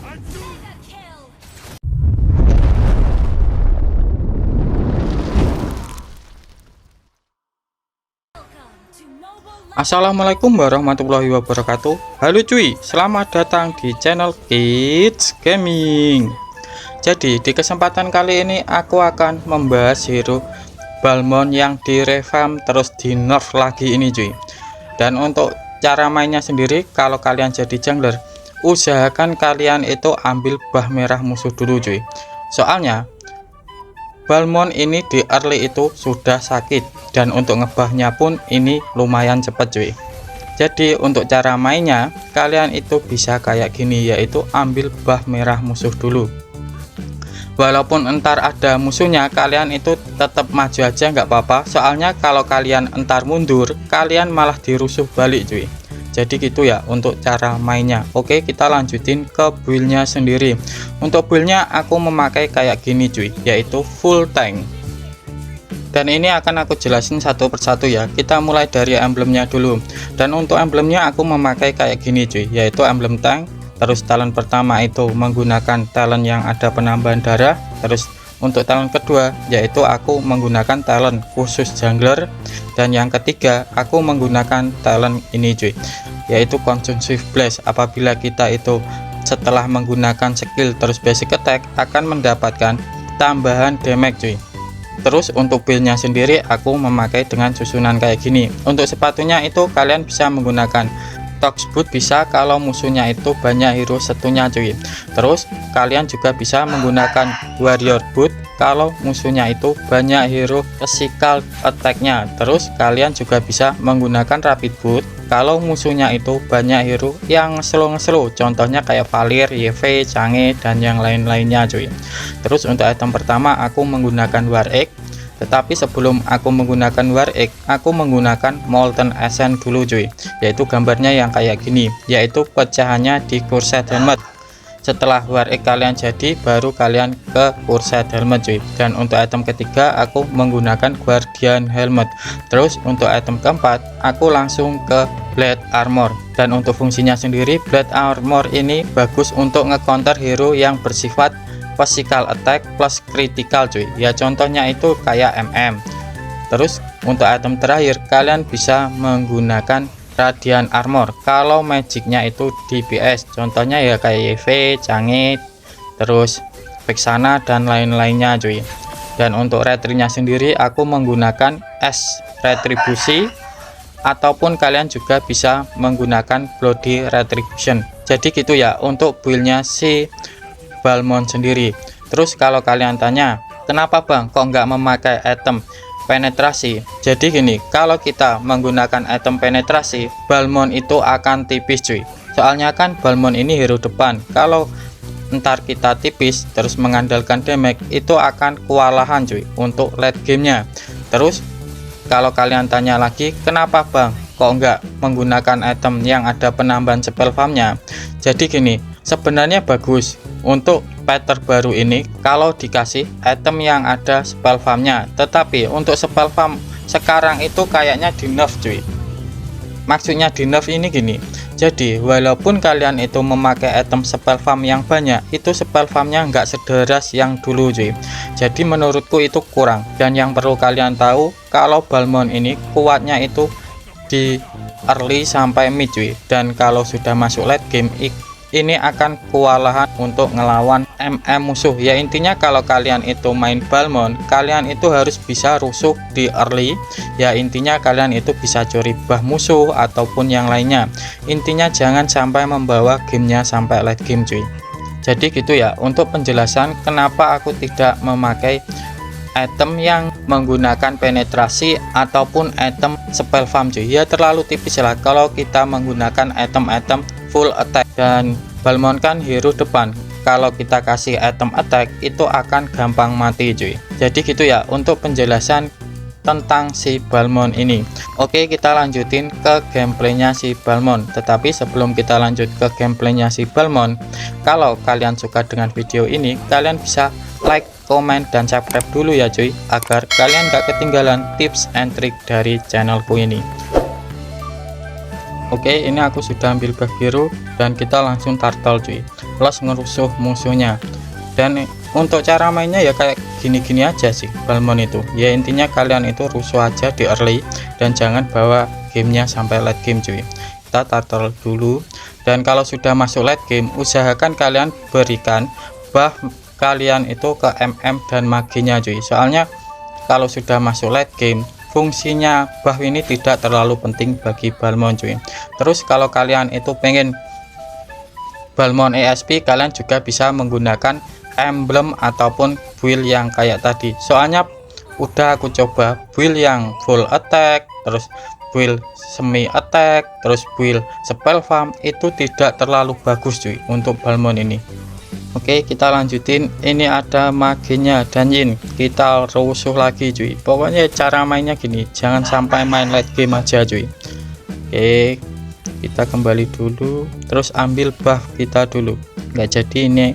Assalamualaikum warahmatullahi wabarakatuh. Halo cuy, selamat datang di channel Kids Gaming. Jadi di kesempatan kali ini aku akan membahas hero Balmond yang direvamp terus di nerf lagi ini cuy. Dan untuk cara mainnya sendiri, kalau kalian jadi jungler, usahakan kalian itu ambil bah merah musuh dulu cuy. Soalnya Balmond ini di early itu sudah sakit, dan untuk ngebahnya pun ini lumayan cepat cuy. Jadi untuk cara mainnya kalian itu bisa kayak gini, yaitu ambil bah merah musuh dulu. Walaupun entar ada musuhnya, kalian itu tetap maju aja nggak apa-apa. Soalnya kalau kalian entar mundur, kalian malah dirusuh balik cuy. Jadi gitu ya untuk cara mainnya. Oke, kita lanjutin ke buildnya sendiri. Untuk buildnya aku memakai kayak gini cuy, yaitu full tank. Dan ini akan aku jelasin satu persatu ya. Kita mulai dari emblemnya dulu. Dan untuk emblemnya aku memakai kayak gini cuy, yaitu emblem tank. Terus talent pertama itu menggunakan talent yang ada penambahan darah. Terus untuk talent kedua yaitu aku menggunakan talent khusus jungler, dan yang ketiga aku menggunakan talent ini cuy, yaitu consumptive blast. Apabila kita itu setelah menggunakan skill terus basic attack akan mendapatkan tambahan damage cuy. Terus untuk buildnya sendiri aku memakai dengan susunan kayak gini. Untuk sepatunya itu kalian bisa menggunakan Tox boot bisa kalau musuhnya itu banyak hero setunya cuy. Terus kalian juga bisa menggunakan warrior boot kalau musuhnya itu banyak hero physical attack-nya. Terus kalian juga bisa menggunakan rapid boot kalau musuhnya itu banyak hero yang slow, contohnya kayak Valir, YV, Change, dan yang lain-lainnya cuy. Terus untuk item pertama aku menggunakan War Egg. Tetapi sebelum aku menggunakan War Egg, aku menggunakan Molten Essence dulu cuy, yaitu gambarnya yang kayak gini, yaitu pecahannya di Cursed Helmet. Setelah War Egg kalian jadi, baru kalian ke Cursed Helmet cuy. Dan untuk item ketiga aku menggunakan Guardian Helmet. Terus untuk item keempat aku langsung ke Blade Armor. Dan untuk fungsinya sendiri, Blade Armor ini bagus untuk nge-counter hero yang bersifat physical attack plus critical cuy. Ya contohnya itu kayak MM. Terus untuk item terakhir kalian bisa menggunakan Radiant Armor kalau magicnya itu DPS, contohnya ya kayak YV, Change, terus Vexana dan lain-lainnya cuy. Dan untuk retrinya sendiri aku menggunakan S Retribusi, ataupun kalian juga bisa menggunakan Bloody Retribution. Jadi gitu ya untuk buildnya si Balmond sendiri. Terus kalau kalian tanya kenapa bang kok nggak memakai item penetrasi, jadi gini, kalau kita menggunakan item penetrasi Balmond itu akan tipis cuy. Soalnya kan Balmond ini hero depan, kalau entar kita tipis terus mengandalkan damage itu akan kewalahan cuy untuk late gamenya. Terus kalau kalian tanya lagi kenapa bang kok nggak menggunakan item yang ada penambahan spell farmnya, jadi gini, sebenarnya bagus untuk patch terbaru ini kalau dikasih item yang ada spell farmnya, tetapi untuk spell farm sekarang itu kayaknya di nerf cuy. Maksudnya di nerf ini gini, jadi walaupun kalian itu memakai item spell farm yang banyak, itu spell farmnya nggak sederas yang dulu cuy. Jadi menurutku itu kurang. Dan yang perlu kalian tahu, kalau Balmond ini kuatnya itu di early sampai mid cuy, dan kalau sudah masuk late game ini akan kewalahan untuk ngelawan MM musuh. Ya intinya kalau kalian itu main Balmond, kalian itu harus bisa rusuh di early. Ya intinya kalian itu bisa curi bah musuh ataupun yang lainnya. Intinya jangan sampai membawa gamenya sampai late game cuy. Jadi gitu ya untuk penjelasan kenapa aku tidak memakai item yang menggunakan penetrasi ataupun item spell farm cuy. Ya terlalu tipis lah kalau kita menggunakan item-item full attack, dan Balmond kan hero depan, kalau kita kasih item attack itu akan gampang mati cuy. Jadi gitu ya untuk penjelasan tentang si Balmond ini. Oke, kita lanjutin ke gameplaynya si Balmond. Tetapi sebelum kita lanjut ke gameplaynya si Balmond, kalau kalian suka dengan video ini, kalian bisa like, komen, dan subscribe dulu ya cuy, agar kalian gak ketinggalan tips and trik dari channelku ini. Oke, ini aku sudah ambil buff biru dan kita langsung turtle cuy. plus ngerusuh musuhnya. Dan untuk cara mainnya ya kayak gini-gini aja sih Balmond itu ya, intinya kalian itu rusuh aja di early dan jangan bawa gamenya sampai late game cuy. Kita turtle dulu, dan kalau sudah masuk late game usahakan kalian berikan buff kalian itu ke MM dan maginya cuy, soalnya kalau sudah masuk late game fungsinya buff ini tidak terlalu penting bagi Balmond cuy. Terus kalau kalian itu pengen Balmond ESP, kalian juga bisa menggunakan emblem ataupun build yang kayak tadi, soalnya udah aku coba build yang full attack, terus build semi attack, terus build spell farm, itu tidak terlalu bagus cuy untuk Balmond ini. Oke, kita lanjutin. Ini ada maginya dan Yin, kita rusuh lagi cuy. Pokoknya cara mainnya gini, jangan sampai main late game aja cuy. Oke, kita kembali dulu, terus ambil buff kita dulu. Nggak jadi ini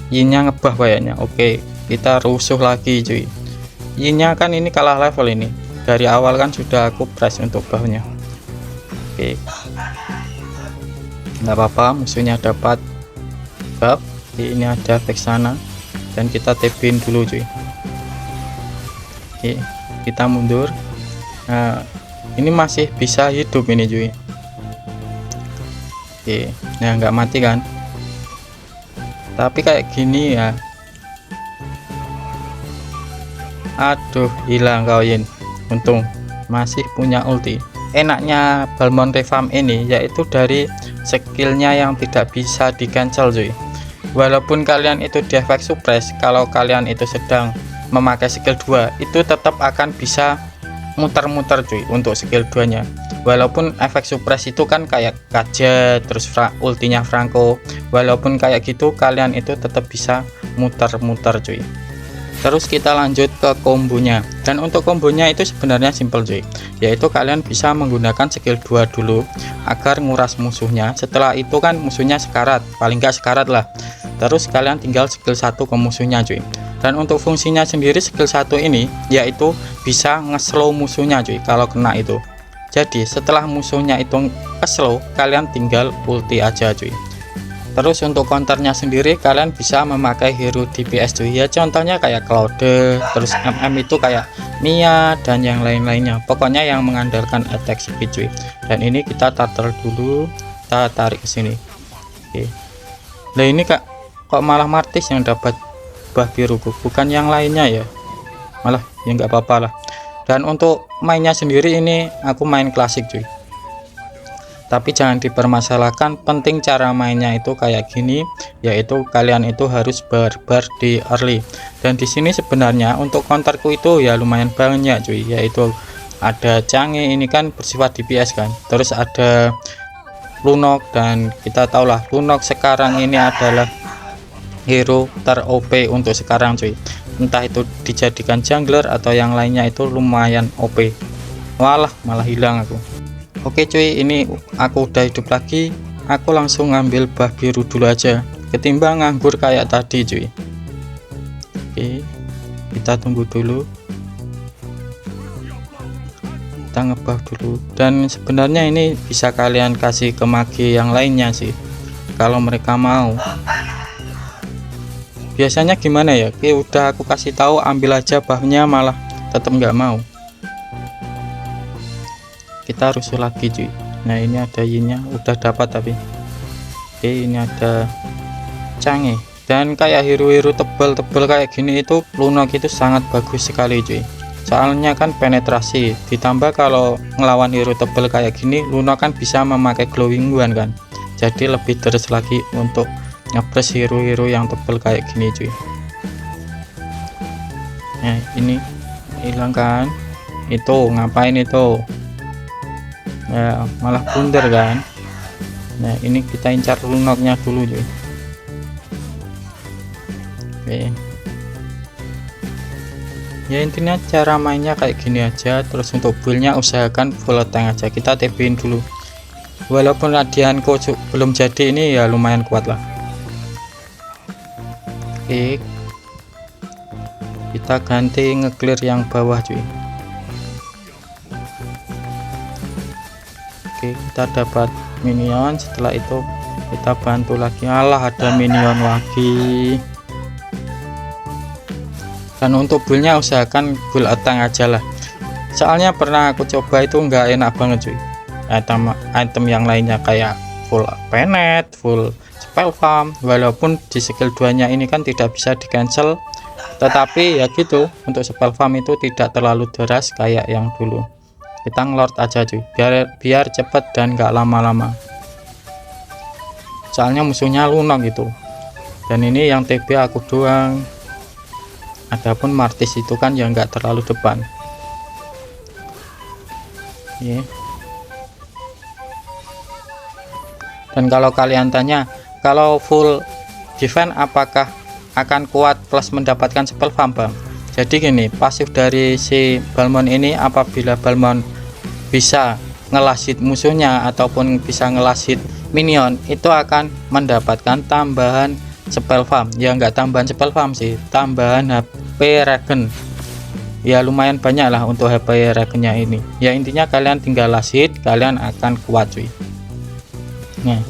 Yinnya ngebuff kayaknya. Oke, kita rusuh lagi cuy. Yinnya kan ini kalah level, ini dari awal kan sudah aku press untuk buffnya. Oke, nggak apa-apa, musuhnya dapat buff. Ini ada Vexana dan kita tepin dulu cuy. Oke, kita mundur. Nah, ini masih bisa hidup ini cuy. Oke, nah nggak mati kan, tapi kayak gini ya. Aduh, hilang kau Yin. Untung masih punya ulti. Enaknya Balmond Revamp ini yaitu dari skillnya yang tidak bisa di cancel cuy. Walaupun kalian itu di efek suppress, kalau kalian itu sedang memakai skill 2 itu tetap akan bisa muter-muter cuy untuk skill 2 nya. Walaupun efek suppress itu kan kayak kajet, terus ultinya Franco, walaupun kayak gitu kalian itu tetap bisa muter-muter cuy. Terus kita lanjut ke kombonya, dan untuk kombonya itu sebenarnya simple cuy, yaitu kalian bisa menggunakan skill 2 dulu agar nguras musuhnya. Setelah itu kan musuhnya sekarat, paling nggak sekarat lah, terus kalian tinggal skill 1 ke musuhnya cuy. Dan untuk fungsinya sendiri skill 1 ini yaitu bisa nge-slow musuhnya cuy kalau kena itu. Jadi setelah musuhnya itu ke-slow, kalian tinggal ulti aja cuy. Terus untuk counternya sendiri kalian bisa memakai hero DPS cuy ya, contohnya kayak Claude, terus MM itu kayak Mia dan yang lain-lainnya, pokoknya yang mengandalkan attack speed cuy. Dan ini kita turtle dulu, kita tarik ke sini. Oke, nah ini kok malah Martis yang dapat buff biru, bukan yang lainnya ya, malah ya nggak apa-apa lah. Dan untuk mainnya sendiri ini aku main klasik cuy, tapi jangan dipermasalahkan, penting cara mainnya itu kayak gini, yaitu kalian itu harus barbar di early. Dan di sini sebenarnya untuk counterku itu ya lumayan banyak cuy, yaitu ada Canggih, ini kan bersifat DPS kan, terus ada Lunok, dan kita tahulah Lunok sekarang ini adalah hero ter OP untuk sekarang cuy, entah itu dijadikan jungler atau yang lainnya itu lumayan OP. Walah, malah hilang aku. Oke cuy, ini aku udah hidup lagi, aku langsung ngambil buff biru dulu aja ketimbang nganggur kayak tadi cuy. Oke, kita tunggu dulu, kita ngebuff dulu. Dan sebenarnya ini bisa kalian kasih ke magi yang lainnya sih kalau mereka mau. Biasanya gimana ya, oke udah aku kasih tahu ambil aja buffnya malah tetap nggak mau. Kita rusuh lagi cuy. Nah ini ada Yinnya udah dapat, tapi oke ini ada Canggih, dan kayak hero-hero tebal-tebal kayak gini itu Lunok itu sangat bagus sekali cuy, soalnya kan penetrasi, ditambah kalau ngelawan hero tebal kayak gini Lunok kan bisa memakai glowing gun kan, jadi lebih terus lagi untuk ngepres hero-hero yang tebal kayak gini cuy. Nah ini hilang kan, itu ngapain itu ya, malah blunder kan. Nah ini kita incar Lunoknya dulu cuy. Oke ya, intinya cara mainnya kayak gini aja. Terus untuk buildnya usahakan full tank aja, kita TP-in dulu, walaupun radianku belum jadi, ini ya lumayan kuat lah. Oke, kita ganti nge-clear yang bawah cuy. Oke, kita dapat minion, setelah itu Kita bantu lagi. Alah, ada minion lagi. Dan untuk buildnya usahakan build attack aja lah, soalnya pernah aku coba itu nggak enak banget cuy. Item yang lainnya kayak full penet, full spell farm, walaupun di skill 2 nya ini kan tidak bisa di cancel, tetapi ya gitu, untuk spell farm itu tidak terlalu deras kayak yang dulu. Kita ngelord aja cuy, biar cepet dan nggak lama-lama, soalnya musuhnya lunak gitu. Dan ini yang TB aku doang, adapun Martis itu kan ya nggak terlalu depan. Dan kalau kalian tanya, kalau full defense apakah akan kuat plus mendapatkan spell farm bang? Jadi gini, pasif dari si Balmond ini, apabila Balmond bisa ngelasit musuhnya ataupun bisa ngelasit minion, itu akan mendapatkan tambahan spell farm. Ya nggak tambahan spell farm sih, tambahan HP regen. Ya lumayan banyak lah untuk HP regennya ini. Ya intinya kalian tinggal lasit, kalian akan kuat cuy. Nah,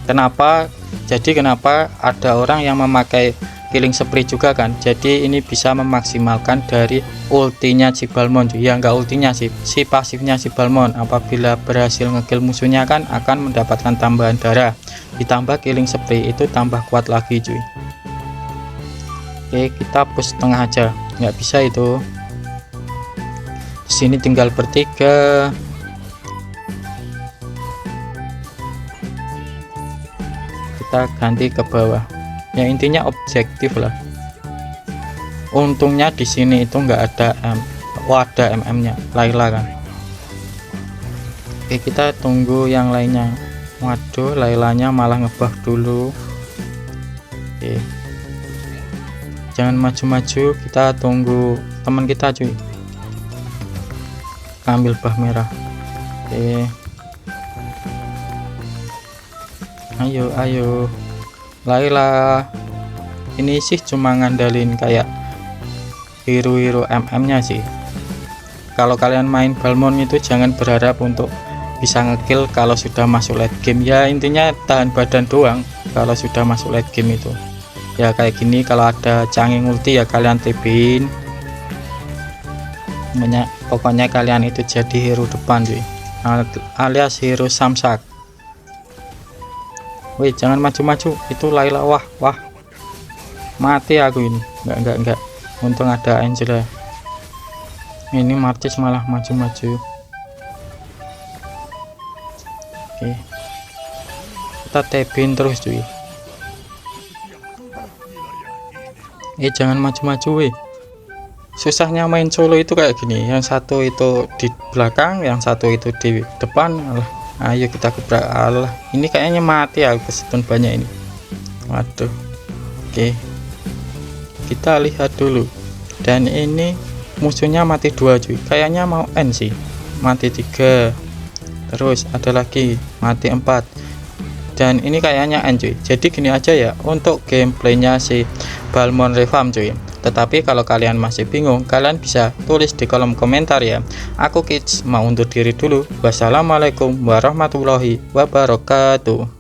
kenapa ada orang yang memakai killing spree juga kan? Jadi ini bisa memaksimalkan dari ultinya si Balmond. Ya enggak ultinya sih, si pasifnya si Balmond. Apabila berhasil ngekill musuhnya kan akan mendapatkan tambahan darah, ditambah killing spree itu tambah kuat lagi cuy. Oke, kita push tengah aja, nggak bisa itu. Di sini tinggal bertiga. Kita ganti ke bawah. Ya intinya objektif lah. Untungnya di sini itu nggak ada ada MM-nya, Layla kan. Oke, kita tunggu yang lainnya. Waduh, Laylanya malah ngebuff dulu. Oke, jangan maju-maju, kita tunggu teman kita cuy. Ambil buff merah. Oke, ayo Layla. Ini sih cuma ngandalin kayak hero-hero MM-nya sih. Kalau kalian main Balmond itu jangan berharap untuk bisa ngekill kalau sudah masuk late game. Ya intinya tahan badan doang kalau sudah masuk late game itu. Ya kayak gini, kalau ada canging ulti ya kalian TB-in. Pokoknya kalian itu jadi hero depan cuy, alias hero samsak. Wih, jangan maju-maju, itu Layla. Wah mati aku ini. Enggak, untung ada Angela. Ini Martis malah maju-maju. Oke, kita TB-in terus cuy. Jangan maju-maju weh. Susahnya main solo itu kayak gini, yang satu itu di belakang, yang satu itu di depan. Alah, ayo kita gebrak. Alah, ini kayaknya mati ya, kesetun banyak ini. Waduh. Oke, kita lihat dulu. Dan ini musuhnya mati 2 cuy, kayaknya mau end sih. Mati 3, terus ada lagi mati 4, dan ini kayaknya end cuy. Jadi gini aja ya untuk gameplaynya si Balmond Refarm cuy. Tetapi kalau kalian masih bingung, kalian bisa tulis di kolom komentar ya. Aku Kids mau undur diri dulu. Wassalamualaikum warahmatullahi wabarakatuh.